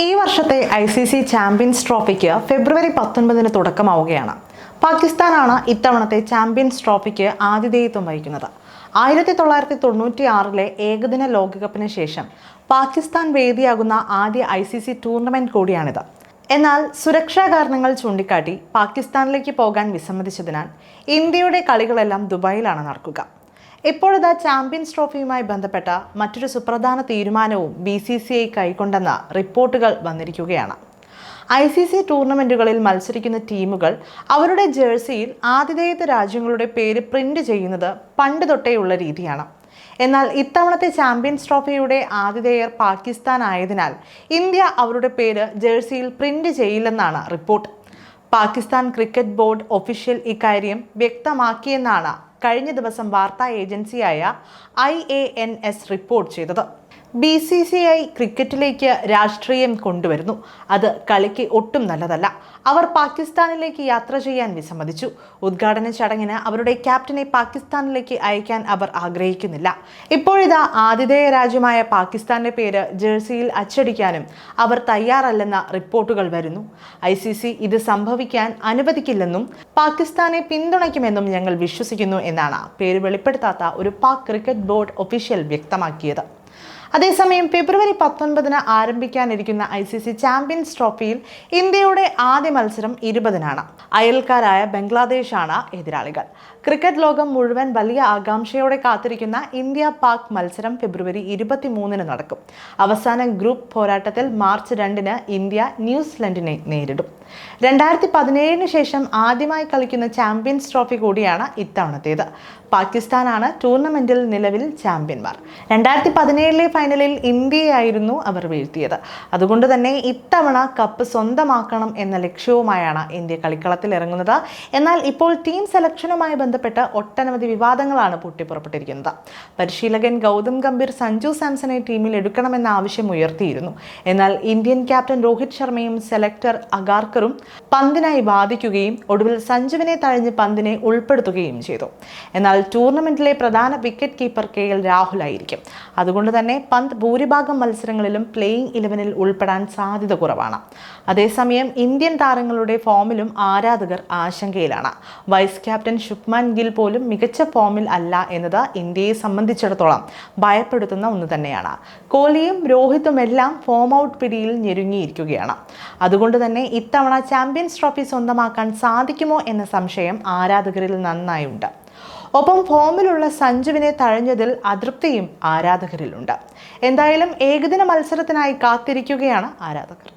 ഈ വർഷത്തെ ICC champions ട്രോഫിക്ക് ഫെബ്രുവരി 19 തുടക്കമാവുകയാണ്. പാകിസ്ഥാനാണ് ഇത്തവണത്തെ ചാമ്പ്യൻസ് ട്രോഫിക്ക് ആതിഥേയത്വം വഹിക്കുന്നത്. 1996 ഏകദിന ലോകകപ്പിന് ശേഷം പാകിസ്ഥാൻ വേദിയാകുന്ന ആദ്യ ICC ടൂർണമെന്റ് കൂടിയാണിത്. എന്നാൽ സുരക്ഷാ കാരണങ്ങൾ ചൂണ്ടിക്കാട്ടി പാകിസ്ഥാനിലേക്ക് പോകാൻ വിസമ്മതിച്ചതിനാൽ ഇന്ത്യയുടെ കളികളെല്ലാം ദുബായിലാണ് നടക്കുക. ഇപ്പോഴത്തെ ചാമ്പ്യൻസ് ട്രോഫിയുമായി ബന്ധപ്പെട്ട മറ്റൊരു സുപ്രധാന തീരുമാനവും BCCI കൈക്കൊണ്ടെന്ന റിപ്പോർട്ടുകൾ വന്നിരിക്കുകയാണ്. ICC ടൂർണമെന്റുകളിൽ മത്സരിക്കുന്ന ടീമുകൾ അവരുടെ ജേഴ്സിയിൽ ആതിഥേയത്വ രാജ്യങ്ങളുടെ പേര് പ്രിന്റ് ചെയ്യുന്നത് പണ്ട് തൊട്ടേയുള്ള രീതിയാണ്. എന്നാൽ ഇത്തവണത്തെ ചാമ്പ്യൻസ് ട്രോഫിയുടെ ആതിഥേയർ പാകിസ്ഥാൻ ആയതിനാൽ ഇന്ത്യ അവരുടെ പേര് ജേഴ്സിയിൽ പ്രിന്റ് ചെയ്യില്ലെന്നാണ് report. Pakistan cricket board official ഇക്കാര്യം വ്യക്തമാക്കിയെന്നാണ് കഴിഞ്ഞ ദിവസം വാർത്താ ഏജൻസിയായ IANS റിപ്പോർട്ട് ചെയ്തത്. BCCI ക്രിക്കറ്റിലേക്ക് രാഷ്ട്രീയം കൊണ്ടുവരുന്നു. അത് കളിക്ക് ഒട്ടും നല്ലതല്ല. അവർ പാകിസ്ഥാനിലേക്ക് യാത്ര ചെയ്യാൻ വിസമ്മതിച്ചു. ഉദ്ഘാടന ചടങ്ങിന് അവരുടെ ക്യാപ്റ്റനെ പാകിസ്ഥാനിലേക്ക് അയക്കാൻ അവർ ആഗ്രഹിക്കുന്നില്ല. ഇപ്പോഴിതാ ആതിഥേയ രാജ്യമായ പാകിസ്ഥാന്റെ പേര് ജേഴ്സിയിൽ അച്ചടിക്കാനും അവർ തയ്യാറല്ലെന്ന റിപ്പോർട്ടുകൾ വരുന്നു. ICC ഇത് സംഭവിക്കാൻ അനുവദിക്കില്ലെന്നും പാകിസ്ഥാനെ പിന്തുണയ്ക്കുമെന്നും ഞങ്ങൾ വിശ്വസിക്കുന്നു എന്നാണ് പേര് വെളിപ്പെടുത്താത്ത ഒരു പാക് ക്രിക്കറ്റ് ബോർഡ് ഒഫീഷ്യൽ വ്യക്തമാക്കിയത്. അതേസമയം ഫെബ്രുവരി 19 ആരംഭിക്കാനിരിക്കുന്ന ICC ചാമ്പ്യൻസ് ട്രോഫിയിൽ ഇന്ത്യയുടെ ആദ്യ മത്സരം 20-നാണ്. അയൽക്കാരായ ബംഗ്ലാദേശാണ് എതിരാളികൾ. ക്രിക്കറ്റ് ലോകം മുഴുവൻ വലിയ ആകാംക്ഷയോടെ കാത്തിരിക്കുന്ന ഇന്ത്യ പാക് മത്സരം ഫെബ്രുവരി 23 നടക്കും. അവസാന ഗ്രൂപ്പ് പോരാട്ടത്തിൽ മാർച്ച് 2 ഇന്ത്യ ന്യൂസിലൻഡിനെ നേരിടും. 2017 ശേഷം ആദ്യമായി കളിക്കുന്ന ചാമ്പ്യൻസ് ട്രോഫി കൂടിയാണ് ഇത്തവണത്തേത്. പാകിസ്ഥാനാണ് ടൂർണമെന്റിൽ നിലവിൽ ചാമ്പ്യന്മാർ. 2017 ഫൈനലിൽ ഇന്ത്യയായിരുന്നു അവർ വീഴ്ത്തിയത്. അതുകൊണ്ട് തന്നെ ഇത്തവണ കപ്പ് സ്വന്തമാക്കണം എന്ന ലക്ഷ്യവുമായാണ് ഇന്ത്യ കളിക്കളത്തിൽ ഇറങ്ങുന്നത്. എന്നാൽ ഇപ്പോൾ ടീം സെലക്ഷനുമായി ബന്ധപ്പെട്ട് ഒട്ടനവധി വിവാദങ്ങളാണ് പൊട്ടിപ്പുറപ്പെട്ടിരിക്കുന്നത്. പരിശീലകൻ ഗൗതം ഗംഭീർ സഞ്ജു സാംസണെ ടീമിൽ എടുക്കണമെന്ന ആവശ്യം ഉയർത്തിയിരുന്നു. എന്നാൽ ഇന്ത്യൻ ക്യാപ്റ്റൻ രോഹിത് ശർമ്മയും സെലക്ടർ അഗാർക്കറും പന്തിനായി വാദിക്കുകയും ഒടുവിൽ സഞ്ജുവിനെ തഴഞ്ഞ് പന്തിനെ ഉൾപ്പെടുത്തുകയും ചെയ്തു. എന്നാൽ ടൂർണമെന്റിലെ പ്രധാന വിക്കറ്റ് കീപ്പർ KL രാഹുൽ ആയിരിക്കും. അതുകൊണ്ട് തന്നെ പന്ത് ഭൂരിഭാഗം മത്സരങ്ങളിലും പ്ലേയിങ് 11-ൽ ഉൾപ്പെടാൻ സാധ്യത കുറവാണ്. അതേസമയം ഇന്ത്യൻ താരങ്ങളുടെ ഫോമിലും ആരാധകർ ആശങ്കയിലാണ്. വൈസ് ക്യാപ്റ്റൻ ശുഭ്മാൻ ഗിൽ പോലും മികച്ച ഫോമിൽ അല്ല എന്നത് ഇന്ത്യയെ സംബന്ധിച്ചിടത്തോളം ഭയപ്പെടുത്തുന്ന ഒന്ന് തന്നെയാണ്. കോഹ്ലിയും രോഹിത്തും എല്ലാം ഫോം ഔട്ട് പിടിയിൽ ഞെരുങ്ങിയിരിക്കുകയാണ്. അതുകൊണ്ട് തന്നെ ഇത്തവണ ചാമ്പ്യൻസ് ട്രോഫി സ്വന്തമാക്കാൻ സാധിക്കുമോ എന്ന സംശയം ആരാധകരിൽ നന്നായുണ്ട്. ഒപ്പം ഫോമിലുള്ള സഞ്ജുവിനെ തഴഞ്ഞതിൽ അതൃപ്തിയും ആരാധകരിലുണ്ട്. എന്തായാലും ഏകദിന മത്സരത്തിനായി കാത്തിരിക്കുകയാണ് ആരാധകർ.